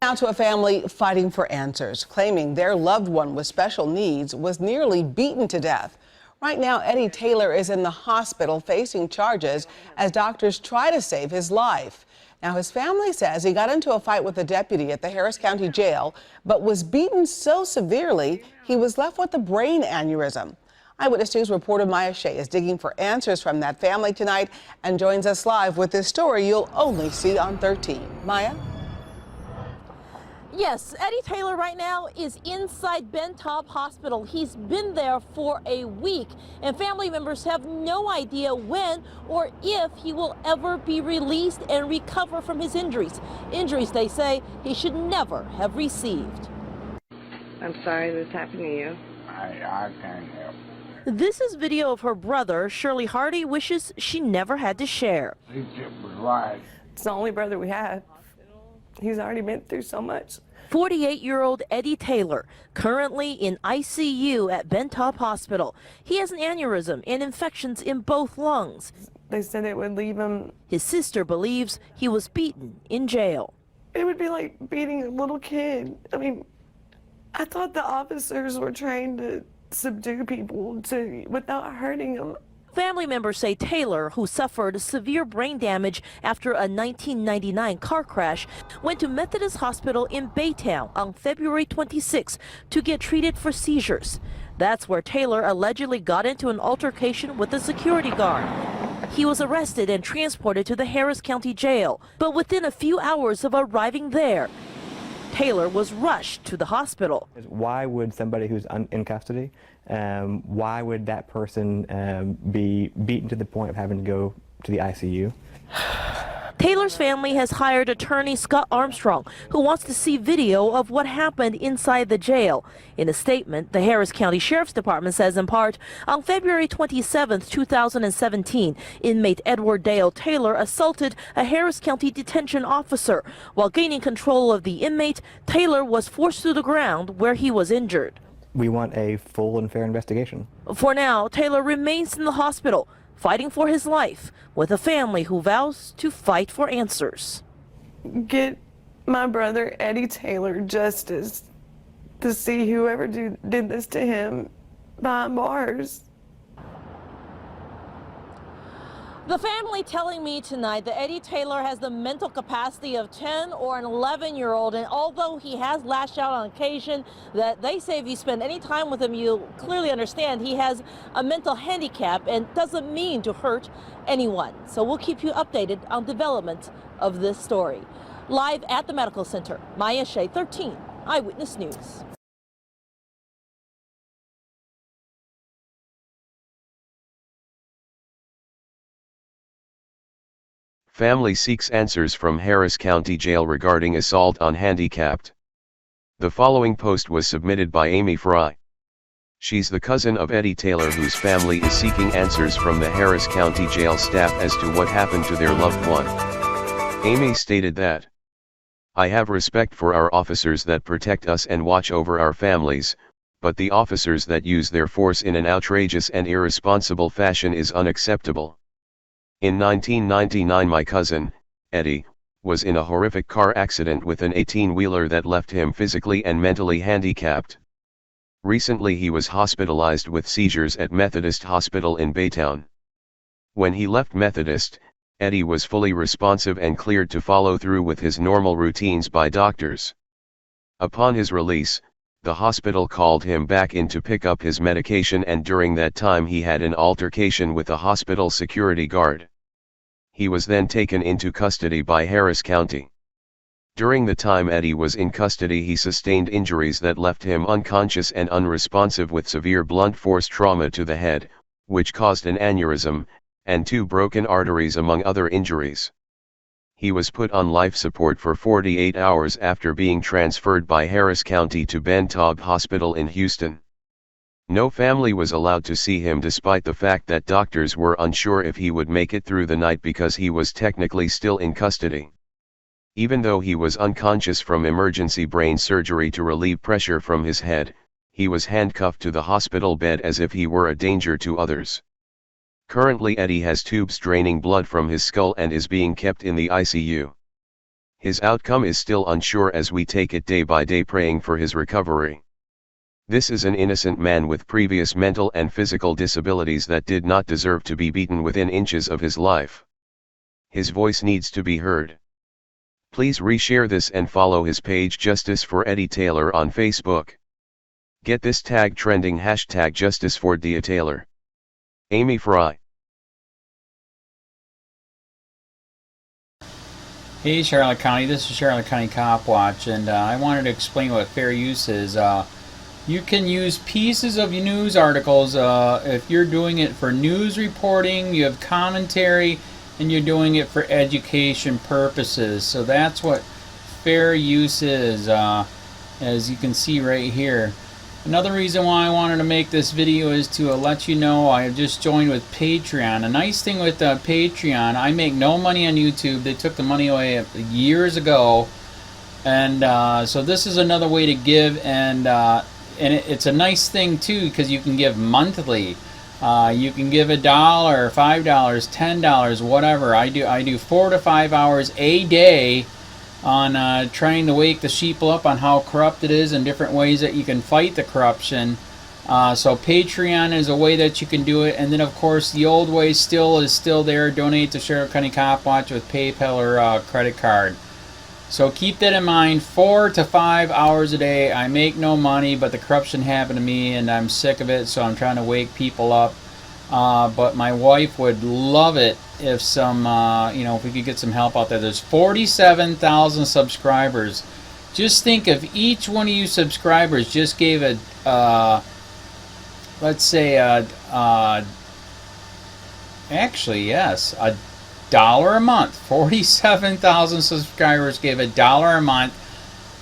Now to a family fighting for answers, claiming their loved one with special needs was nearly beaten to death. Right now, Eddie Taylor is in the hospital facing charges as doctors try to save his life. Now, his family says he got into a fight with a deputy at the Harris County Jail, but was beaten so severely he was left with a brain aneurysm. Eyewitness News reporter Maya Shea is digging for answers from that family tonight and joins us live with this story you'll only see on 13. Maya? Yes, Eddie Taylor right now is inside Ben Taub Hospital. He's been there for a week, and family members have no idea when or if he will ever be released and recover from his injuries. Injuries they say he should never have received. I'm sorry this happened to you. I can't help. This is video of her brother. Shirley Hardy wishes she never had to share. He just was right. It's the only brother we have. He's already been through so much. 48-year-old Eddie Taylor, currently in ICU at Ben Taub Hospital. He has an aneurysm and infections in both lungs. They said it would leave him. His sister believes he was beaten in jail. It would be like beating a little kid. I mean, I thought the officers were trained to subdue people without hurting them. Family members say Taylor, who suffered severe brain damage after a 1999 car crash, went to Methodist Hospital in Baytown on February 26 to get treated for seizures. That's where Taylor allegedly got into an altercation with a security guard. He was arrested and transported to the Harris County Jail, but within a few hours of arriving there, Taylor was rushed to the hospital. Why would somebody who's in custody, why would that person be beaten to the point of having to go to the ICU? Taylor's family has hired attorney Scott Armstrong, who wants to see video of what happened inside the jail. In a statement, the Harris County Sheriff's Department says in part, on February 27, 2017, inmate Edward Dale Taylor assaulted a Harris County detention officer. While gaining control of the inmate, Taylor was forced to the ground where he was injured. We want a full and fair investigation. For now, Taylor remains in the hospital, fighting for his life with a family who vows to fight for answers. Get my brother Eddie Taylor justice to see whoever did this to him behind bars. The family telling me tonight that Eddie Taylor has the mental capacity of 10 or an 11-year-old, and although he has lashed out on occasion, that they say if you spend any time with him, you'll clearly understand he has a mental handicap and doesn't mean to hurt anyone. So we'll keep you updated on development of this story. Live at the medical center, Maya Shea, 13 Eyewitness News. Family seeks answers from Harris County Jail regarding assault on handicapped. The following post was submitted by Amy Fry. She's the cousin of Eddie Taylor, whose family is seeking answers from the Harris County Jail staff as to what happened to their loved one. Amy stated that, "I have respect for our officers that protect us and watch over our families, but the officers that use their force in an outrageous and irresponsible fashion is unacceptable. In 1999 my cousin, Eddie, was in a horrific car accident with an 18-wheeler that left him physically and mentally handicapped. Recently he was hospitalized with seizures at Methodist Hospital in Baytown. When he left Methodist, Eddie was fully responsive and cleared to follow through with his normal routines by doctors. Upon his release, the hospital called him back in to pick up his medication, and during that time he had an altercation with a hospital security guard. He was then taken into custody by Harris County. During the time Eddie was in custody he sustained injuries that left him unconscious and unresponsive with severe blunt force trauma to the head, which caused an aneurysm, and 2 broken arteries among other injuries. He was put on life support for 48 hours after being transferred by Harris County to Ben Taub Hospital in Houston. No family was allowed to see him despite the fact that doctors were unsure if he would make it through the night because he was technically still in custody. Even though he was unconscious from emergency brain surgery to relieve pressure from his head, he was handcuffed to the hospital bed as if he were a danger to others. Currently Eddie has tubes draining blood from his skull and is being kept in the ICU. His outcome is still unsure as we take it day by day, praying for his recovery. This is an innocent man with previous mental and physical disabilities that did not deserve to be beaten within inches of his life. His voice needs to be heard. Please reshare this and follow his page Justice for Eddie Taylor on Facebook. Get this tag trending, hashtag Justice for Dia Taylor. Amy Fry. Hey Charlotte County, this is Charlotte County Cop Watch, and I wanted to explain what fair use is. You can use pieces of news articles if you're doing it for news reporting, you have commentary, and you're doing it for education purposes. So that's what fair use is, as you can see right here. Another reason why I wanted to make this video is to let you know I have just joined with Patreon. A nice thing with Patreon, I make no money on YouTube. They took the money away years ago, and so this is another way to give, and it's a nice thing too because you can give monthly. You can give $1, $5, $10, whatever. I do 4 to 5 hours a day on trying to wake the sheeple up on how corrupt it is and different ways that you can fight the corruption. So Patreon is a way that you can do it, and then of course the old way is still there. Donate to Sheriff County Cop Watch with PayPal or credit card. So keep that in mind. 4 to 5 hours a day. I make no money, but the corruption happened to me and I'm sick of it, so I'm trying to wake people up. But my wife would love it if if we could get some help out there. There's 47,000 subscribers. Just think if each one of you subscribers just gave let's say actually yes, $1 a month. 47,000 subscribers gave $1 a month.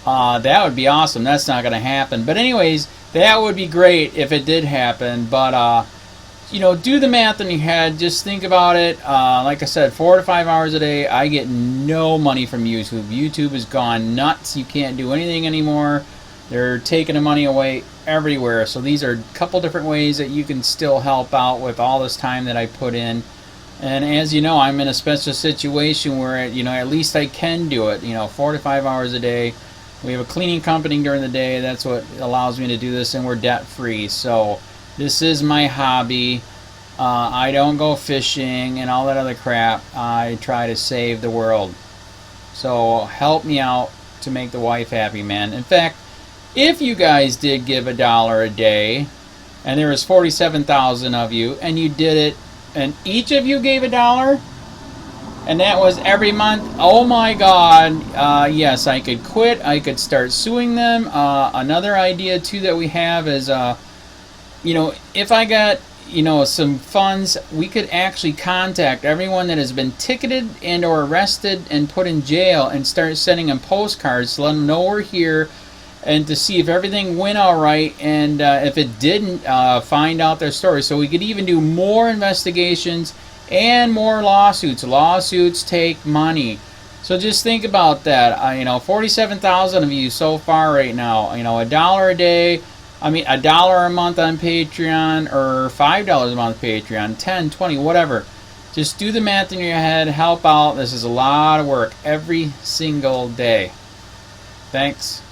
That would be awesome. That's not going to happen. But anyways, that would be great if it did happen. But do the math in your head. Just think about it. Like I said, 4 to 5 hours a day. I get no money from YouTube. YouTube has gone nuts. You can't do anything anymore. They're taking the money away everywhere. So these are a couple different ways that you can still help out with all this time that I put in. And as you know, I'm in a special situation where at least I can do it. 4 to 5 hours a day. We have a cleaning company during the day. That's what allows me to do this, and we're debt free. So this is my hobby. I don't go fishing and all that other crap. I try to save the world. So help me out to make the wife happy, man. In fact, if you guys did give $1 a day, and there was 47,000 of you, and you did it, and each of you gave $1, and that was every month, oh my God, yes, I could quit. I could start suing them. Another idea too that we have is if I got some funds, we could actually contact everyone that has been ticketed and or arrested and put in jail and start sending them postcards to let them know we're here, and to see if everything went all right, and if it didn't, find out their story. So we could even do more investigations and more lawsuits. Lawsuits take money. So just think about that. 47,000 of you so far right now. $1 a day. $1 a month on Patreon, or $5 a month Patreon, 10, 20, whatever. Just do the math in your head. Help out. This is a lot of work every single day. Thanks.